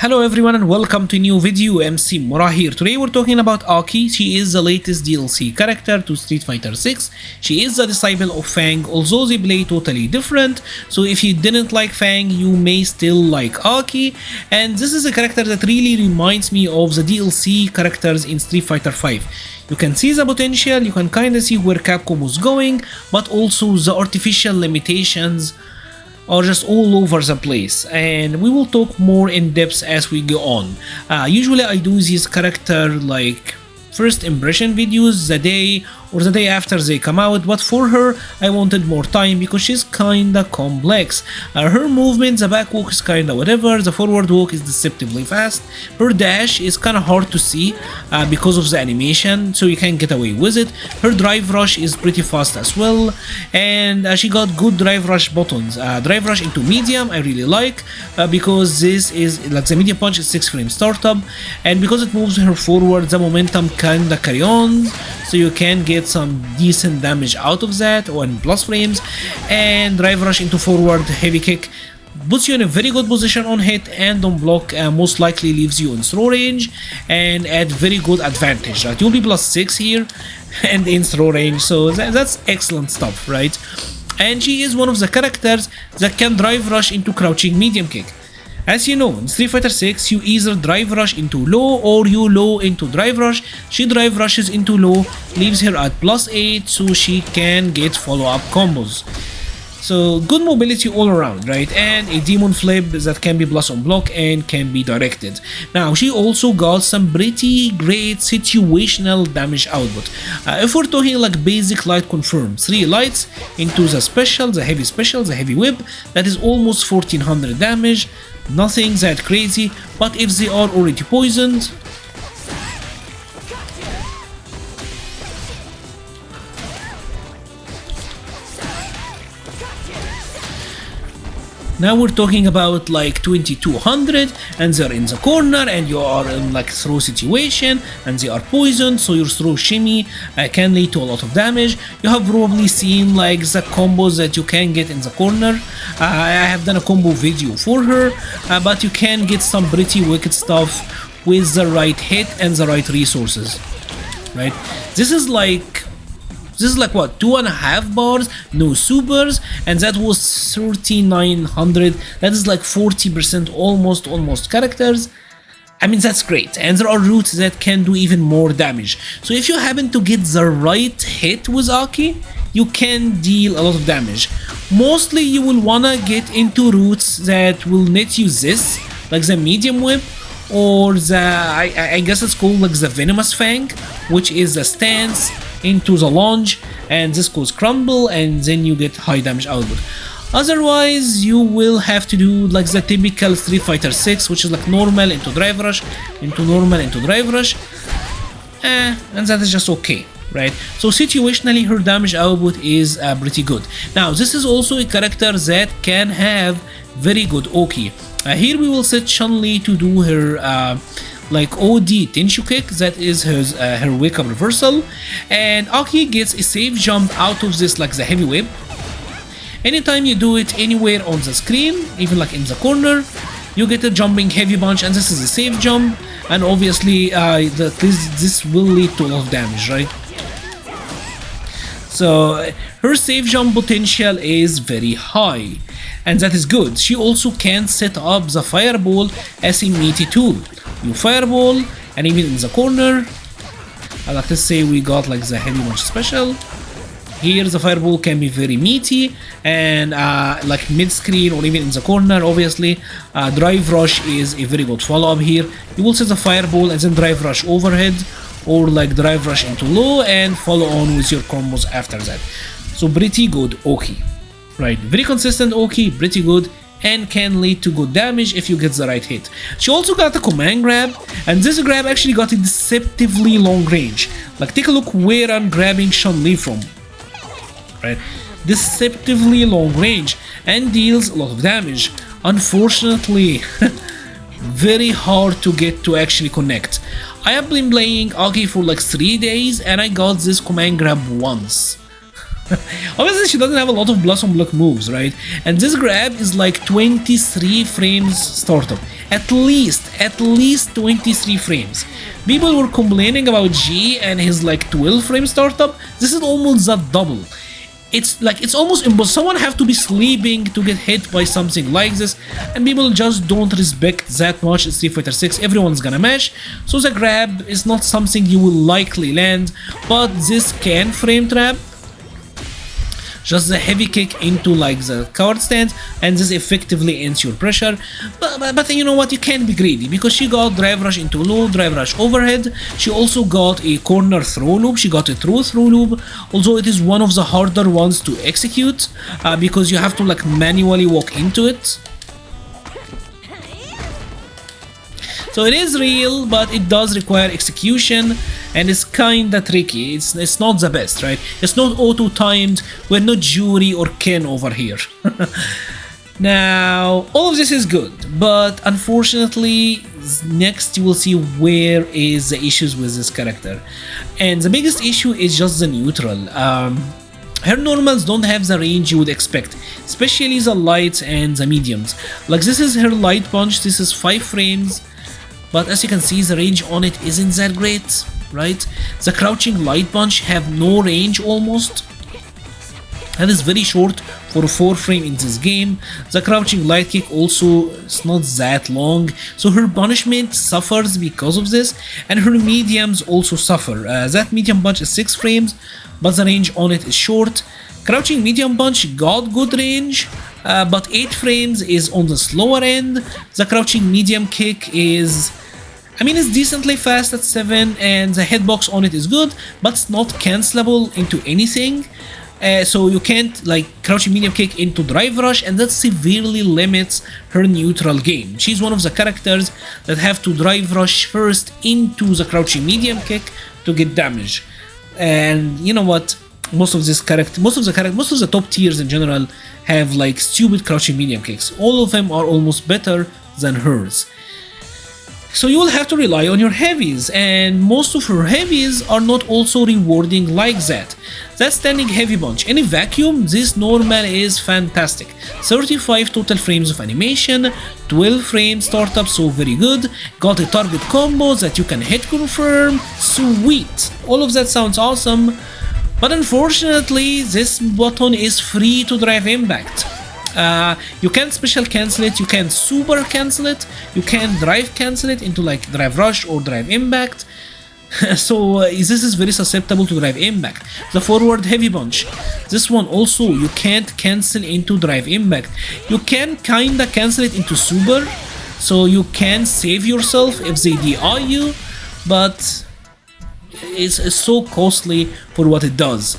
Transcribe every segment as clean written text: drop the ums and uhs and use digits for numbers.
Hello everyone and welcome to a new video. MC Mura here. Today we're talking about AKI. She is the latest DLC character to Street Fighter 6. She is the disciple of Fang, although they play totally different. So if you didn't like Fang, you may still like AKI. And this is a character that really reminds me of the DLC characters in Street Fighter 5. You can see the potential, you can kinda see where Capcom was going, but also the artificial limitations are just all over the place, and we will talk more in depth as we go on. Usually I do these character like first impression videos the day or the day after they come out, but for her I wanted more time because she's kinda complex. Her movement, the back walk is kinda whatever, the forward walk is deceptively fast, her dash is kinda hard to see because of the animation, so you can't get away with it. Her drive rush is pretty fast as well, and she got good drive rush buttons. Drive rush into medium I really like because this is like the medium punch is 6 frame startup, and because it moves her forward the momentum kinda carry on, so you can get some decent damage out of that on plus frames. And drive rush into forward heavy kick puts you in a very good position on hit and on block, most likely leaves you in throw range and at very good advantage, right? You'll be +6 here and in throw range, so that's excellent stuff, right? And she is one of the characters that can drive rush into crouching medium kick. As you know, in Street Fighter 6, you either drive rush into low or you low into drive rush. She drive rushes into low, leaves her at +8 so she can get follow-up combos. So good mobility all around, right? And a demon flip that can be plus on block and can be directed. Now she also got some pretty great situational damage output. If we're talking like basic light confirm, 3 lights into the special, the heavy whip, that is almost 1400 damage. Nothing that crazy, but if they are already poisoned, now we're talking about like 2200 and they're in the corner and you are in like throw situation and they are poisoned, so your throw shimmy can lead to a lot of damage. You have probably seen like the combos that you can get in the corner. I have done a combo video for her, but you can get some pretty wicked stuff with the right hit and the right resources, right? This is like what, 2.5 bars, no supers, and that was 3900. That is like 40% almost characters. I mean, that's great, and there are routes that can do even more damage. So if you happen to get the right hit with AKI, you can deal a lot of damage. Mostly you will wanna get into routes that will net you this, like the medium whip, or the I guess it's called like the venomous fang, which is the stance into the launch, and this goes crumble and then you get high damage output. Otherwise you will have to do like the typical Street Fighter 6, which is like normal into drive rush, into normal into drive rush, and that is just okay, right? So situationally her damage output is pretty good. Now this is also a character that can have very good Oki. Here we will set Chun-Li to do her like OD Tenshu kick, that is her wake up reversal, and AKI gets a safe jump out of this like the heavy whip. Anytime you do it anywhere on the screen, even like in the corner, you get a jumping heavy punch, and this is a safe jump, and obviously this will lead to a lot of damage, right? So her safe jump potential is very high, and that is good. She also can set up the fireball as a meaty tool. You fireball, and even in the corner, like let's say we got like the heavy punch special. Here the fireball can be very meaty, and like mid-screen or even in the corner, obviously drive rush is a very good follow-up here. You will set the fireball and then drive rush overhead, or like drive rush into low and follow on with your combos after that. So pretty good Oki, right? Very consistent Oki, pretty good, and can lead to good damage if you get the right hit. She also got a command grab, and this grab actually got a deceptively long range. Like take a look where I'm grabbing Chun-Li from, right? Deceptively long range and deals a lot of damage. Unfortunately, very hard to get to actually connect. I have been playing AKI for like 3 days and I got this command grab once. Obviously, she doesn't have a lot of blossom block moves, right? And this grab is like 23 frames startup. At least 23 frames. People were complaining about G and his like 12 frame startup. This is almost that double. It's almost impossible. Someone have to be sleeping to get hit by something like this, and people just don't respect that much in Street Fighter 6. Everyone's gonna match, so the grab is not something you will likely land, but this can frame trap. Just the heavy kick into like the card stand, and this effectively ends your pressure. But you know what, you can't be greedy, because she got drive rush into low, drive rush overhead. She also got a corner throw loop, she got a true throw loop, although it is one of the harder ones to execute, because you have to like manually walk into it. So it is real, but it does require execution, and it's kinda tricky. It's not the best, right? It's not auto-timed. We're not Jury or Ken over here. Now, all of this is good, but unfortunately, next you will see where is the issues with this character. And the biggest issue is just the neutral. Her normals don't have the range you would expect, especially the lights and the mediums. Like this is her light punch, this is 5 frames. But as you can see, the range on it isn't that great, right? The crouching light punch have no range almost. That is very short for a 4 frame in this game. The crouching light kick also is not that long, so her punishment suffers because of this, and her mediums also suffer. That medium punch is 6 frames, but the range on it is short. Crouching medium punch got good range, but 8 frames is on the slower end. The crouching medium kick is, I mean, it's decently fast at 7, and the hitbox on it is good, but it's not cancelable into anything. So you can't like crouching medium kick into drive rush, and that severely limits her neutral game. She's one of the characters that have to drive rush first into the crouching medium kick to get damage. And you know what? Most of the top tiers in general have like stupid crouching medium kicks. All of them are almost better than hers. So you will have to rely on your heavies, and most of her heavies are not also rewarding like that. That standing heavy punch, in a vacuum, this normal is fantastic. 35 total frames of animation, 12 frames startup, so very good. Got a target combo that you can hit confirm, sweet. All of that sounds awesome, but unfortunately this button is free to drive impact. You can't special cancel it, you can't super cancel it, you can't drive cancel it into like drive rush or drive impact. So this is very susceptible to drive impact. The forward heavy punch, this one also you can't cancel into drive impact. You can kinda cancel it into super, so you can save yourself if they DI you, but it's so costly for what it does.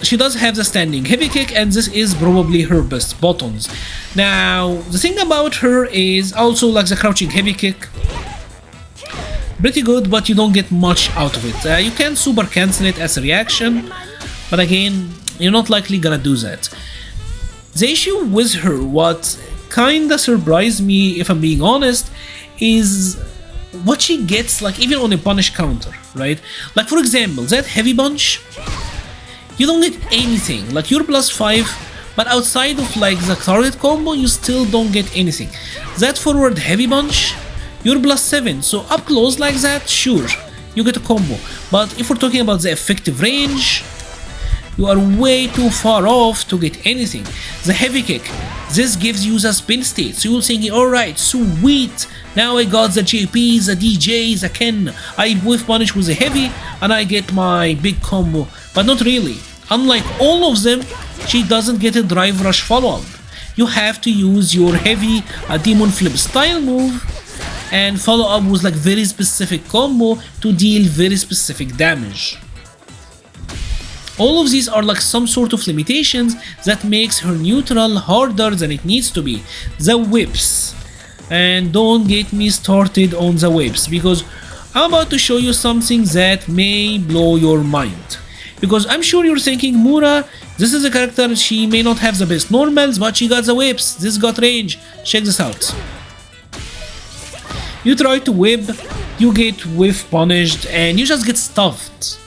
She does have the standing heavy kick, and this is probably her best buttons. Now, the thing about her is also like the crouching heavy kick. Pretty good, but you don't get much out of it. You can super cancel it as a reaction, but again, you're not likely gonna do that. The issue with her, what kinda surprised me if I'm being honest, is what she gets like even on a punish counter, right? Like for example, that heavy punch, you don't get anything, like you're +5, but outside of like the target combo, you still don't get anything. That forward heavy punch, you're +7, so up close like that, sure, you get a combo. But if we're talking about the effective range, you are way too far off to get anything. The heavy kick, this gives you the spin state, so you'll think, alright, sweet, now I got the JP, the DJ, the Ken, I whiff punish with a heavy, and I get my big combo. But not really. Unlike all of them, she doesn't get a drive rush follow-up. You have to use your heavy demon flip style move and follow up with like very specific combo to deal very specific damage. All of these are like some sort of limitations that makes her neutral harder than it needs to be. The whips. And don't get me started on the whips, because I'm about to show you something that may blow your mind. Because I'm sure you're thinking, Mura, this is a character, she may not have the best normals, but she got the whips, this got range. Check this out. You try to whip, you get whiff punished, and you just get stuffed.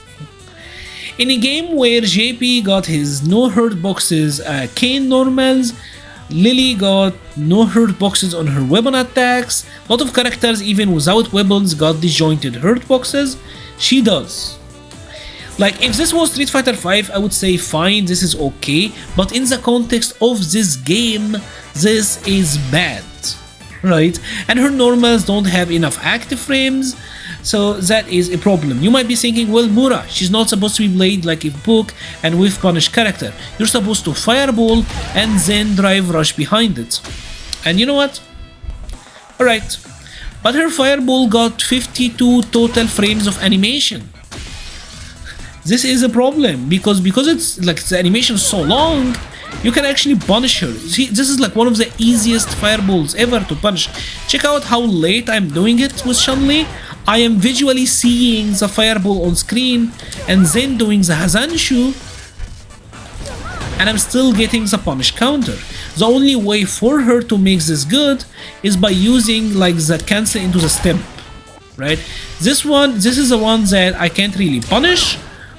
In a game where JP got his no hurt boxes, Kane normals, Lily got no hurt boxes on her weapon attacks. A lot of characters, even without weapons, got disjointed hurt boxes. She does. Like, if this was Street Fighter V, I would say fine, this is okay, but in the context of this game, this is bad, right? And her normals don't have enough active frames, so that is a problem. You might be thinking, well, Mura, she's not supposed to be played like a book and with punish character. You're supposed to fireball and then drive rush behind it. And you know what? Alright, but her fireball got 52 total frames of animation. This is a problem because it's like the animation is so long, you can actually punish her. See, this is like one of the easiest fireballs ever to punish. Check out how late I'm doing it with Chun-Li. I am visually seeing the fireball on screen and then doing the Hazanshu, and I'm still getting the punish counter. The only way for her to make this good is by using like the cancel into the step, right? This is the one that I can't really punish,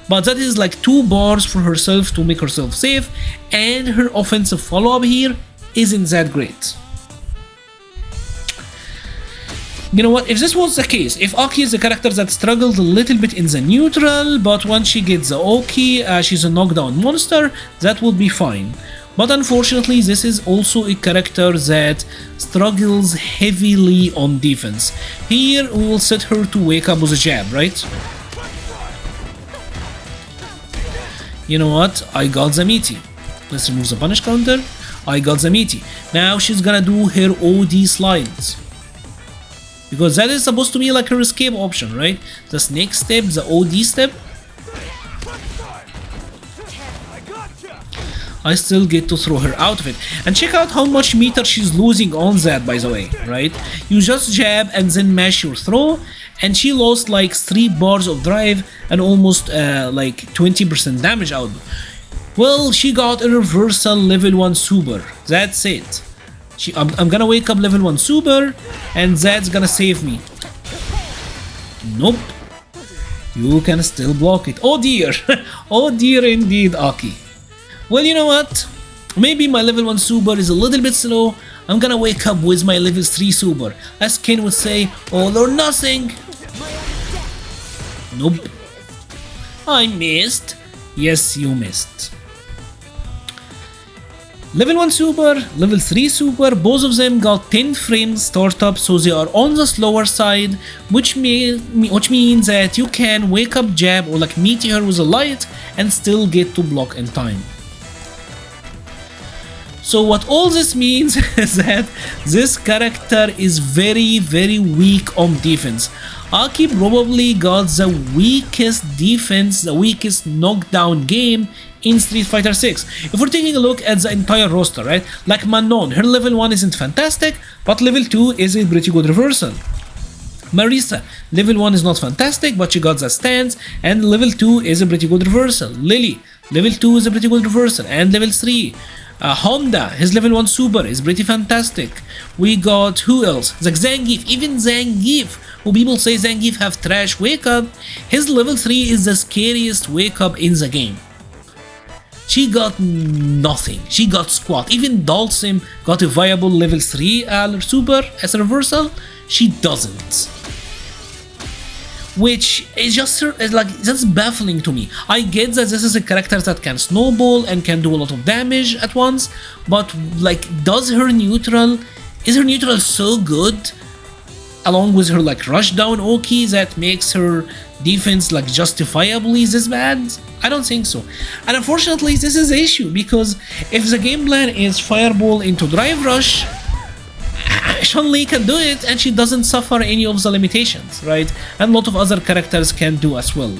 but that is like 2 bars for herself to make herself safe, and her offensive follow-up here isn't that great. You know what, if this was the case, if Aki is a character that struggled a little bit in the neutral, but once she gets the Oki, she's a knockdown monster, that would be fine. But unfortunately, this is also a character that struggles heavily on defense. Here, we will set her to wake up with a jab, right? You know what? I got the meaty. Let's remove the punish counter. I got the meaty. Now she's gonna do her OD slides, because that is supposed to be like her escape option, right? The snake step, the OD step. I still get to throw her out of it. And check out how much meter she's losing on that, by the way, right? You just jab and then mash your throw, and she lost like 3 bars of drive and almost like 20% damage out. Well, she got a reversal level 1 super. That's it. I'm gonna wake up level 1 super, and that's gonna save me. Nope. You can still block it. Oh dear. Oh dear indeed, Aki. Well, you know what? Maybe my level 1 super is a little bit slow. I'm gonna wake up with my level 3 super. As Ken would say, all or nothing. Nope. I missed. Yes, you missed. Level 1 super, level 3 super, both of them got 10 frames startup, so they are on the slower side, which means that you can wake up jab or like meet her with a light and still get to block in time. So what all this means is that this character is very, very weak on defense. Aki probably got the weakest defense, the weakest knockdown game in Street Fighter 6. If we're taking a look at the entire roster, right? Like Manon, her level 1 isn't fantastic, but level 2 is a pretty good reversal. Marisa, level 1 is not fantastic, but she got the stance, and level 2 is a pretty good reversal. Lily, level 2 is a pretty good reversal, and level 3. Honda, his level 1 super is pretty fantastic. We got, who else? Like Zangief, even Zangief, who people say Zangief have trash wake up, his level 3 is the scariest wake up in the game. She got nothing, she got squat. Even Dalsim got a viable level 3 super as a reversal, she doesn't. Which is just like, that's baffling to me. I get that this is a character that can snowball and can do a lot of damage at once, but like, is her neutral so good along with her like rush down Oki that makes her defense like justifiably this bad? I don't think so. And unfortunately, this is the issue, because if the game plan is fireball into drive rush, Chun-Li can do it and she doesn't suffer any of the limitations, right? And a lot of other characters can do as well.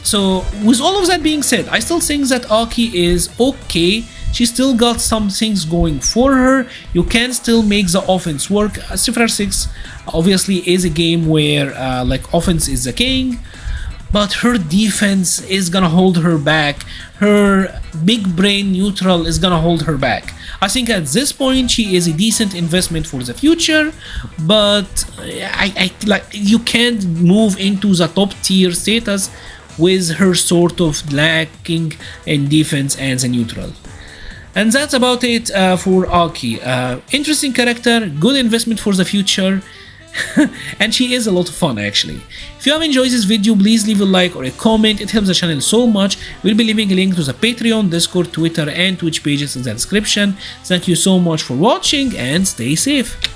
So with all of that being said, I still think that Aki is okay. She still got some things going for her. You can still make the offense work. Street Fighter 6 obviously is a game where like offense is the king, but her defense is gonna hold her back. Her big brain neutral is gonna hold her back. I think at this point she is a decent investment for the future, but I like, you can't move into the top tier status with her sort of lacking in defense as a neutral. And that's about it for AKI. Interesting character, good investment for the future. And she is a lot of fun actually. If you have enjoyed this video, please leave a like or a comment, it helps the channel so much. We'll be leaving a link to the Patreon, Discord, Twitter and Twitch pages in the description. Thank you so much for watching and stay safe.